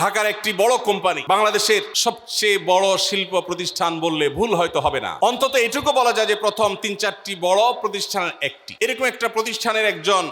ঢাকার একটি বড় কোম্পানি, বাংলাদেশের সবচেয়ে বড় শিল্প প্রতিষ্ঠান বললে ভুল হয়তো হবে না, অন্তত এটুকু বলা যায় যে প্রথম ৩-৪টি বড় প্রতিষ্ঠানের একটি। এরকম একটা প্রতিষ্ঠানের একজন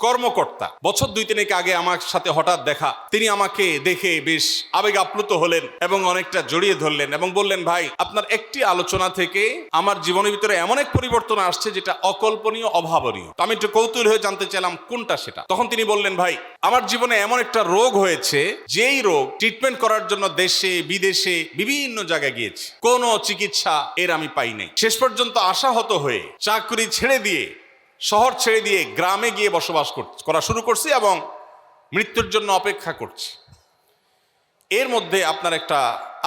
কর্মকর্তা বছর ২-৩ আগে আমার সাথে হঠাৎ দেখা। তিনি আমাকে দেখে বেশ আবেগ আপ্লুত হলেন এবং অনেকটা জড়িয়ে ধরলেন এবং বললেন, ভাই, আপনার একটি আলোচনা থেকে আমার জীবনের ভিতরে এমন এক পরিবর্তন আসছে যেটা অকল্পনীয়, অভাবনীয়। আমি একটু কৌতূহল হয়ে জানতে চাইলাম কোনটা সেটা। তখন তিনি বললেন, ভাই, আমার জীবনে এমন একটা রোগ হয়েছে, যেই রোগ ট্রিটমেন্ট করার জন্য দেশে বিদেশে বিভিন্ন জায়গায় গিয়েছি, কোনো চিকিৎসা এর আমি পাই নাই। শেষ পর্যন্ত আশাহত হয়ে চাকরি ছেড়ে দিয়ে, শহর ছেড়ে দিয়ে গ্রামে গিয়ে বসবাস করা শুরু করছি এবং মৃত্যুর জন্য অপেক্ষা করছি। এর মধ্যে আপনার একটা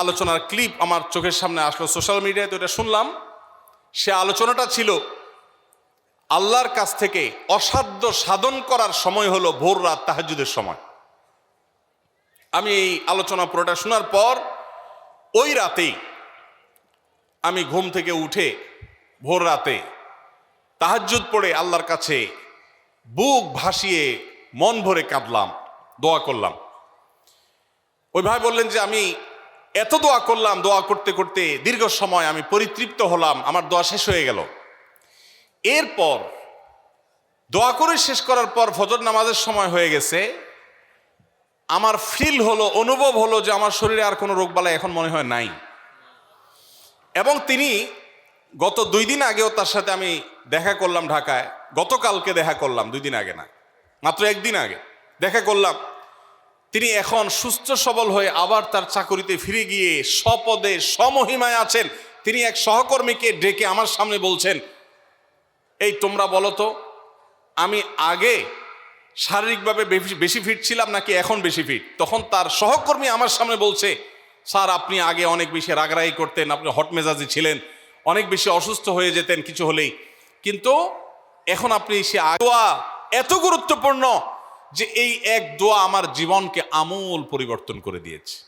আলোচনার ক্লিপ আমার চোখের সামনে আসলো সোশ্যাল মিডিয়ায়, তো এটা শুনলাম। সে আলোচনাটা ছিল আল্লাহর কাছ থেকে অসাধ্য সাধন করার সময় হলো ভোর রাত, তাহাজ্জুদের সময়। আমি এই আলোচনা পুরোটা শোনার পর ওই রাতেই আমি ঘুম থেকে উঠে ভোর রাতে তাহাজ্জুদ পড়ে আল্লাহর কাছে বুক ভাসিয়ে মন ভরে কাঁদলাম, দোয়া করলাম। ওই ভাই বললেন যে আমি এত দোয়া করলাম, দোয়া করতে করতে দীর্ঘ সময় আমি পরিতৃপ্ত হলাম, আমার দোয়া শেষ হয়ে গেল। এরপর দোয়া করে শেষ করার পর ফজর নামাজের সময় হয়ে গেছে। আমার ফিল হলো, অনুভব হলো যে আমার শরীরে আর কোনো রোগবালাই এখন মনে হয় নাই। এবং তিনি গত 2 দিন আগেও তার সাথে আমি দেখা করলাম ঢাকায়, গতকালকে দেখা করলাম, 2 দিন আগে না, মাত্র 1 দিন আগে দেখা করলাম। তিনি এখন সুস্থ সবল হয়ে আবার তার চাকরিতে ফিরে গিয়ে স্বপদে সমহিমায় আছেন। তিনি এক সহকর্মীকে ডেকে আমার সামনে বলছেন, এই তোমরা বলো তো, আমি আগে শারীরিকভাবে বেশি ফিট ছিলাম নাকি এখন বেশি ফিট? তখন তার সহকর্মী আমার সামনে বলছে, স্যার, আপনি আগে অনেক বেশি রাগারাগি করতেন, আপনি হট মেজাজি ছিলেন, অনেক বেশি অসুস্থ হয়ে যেতেন কিছু হলেই, কিন্তু এখন আপনি সে দোয়া এত গুরুত্বপূর্ণ যে এই এক দোয়া আমার জীবনকে আমূল পরিবর্তন করে দিয়েছে।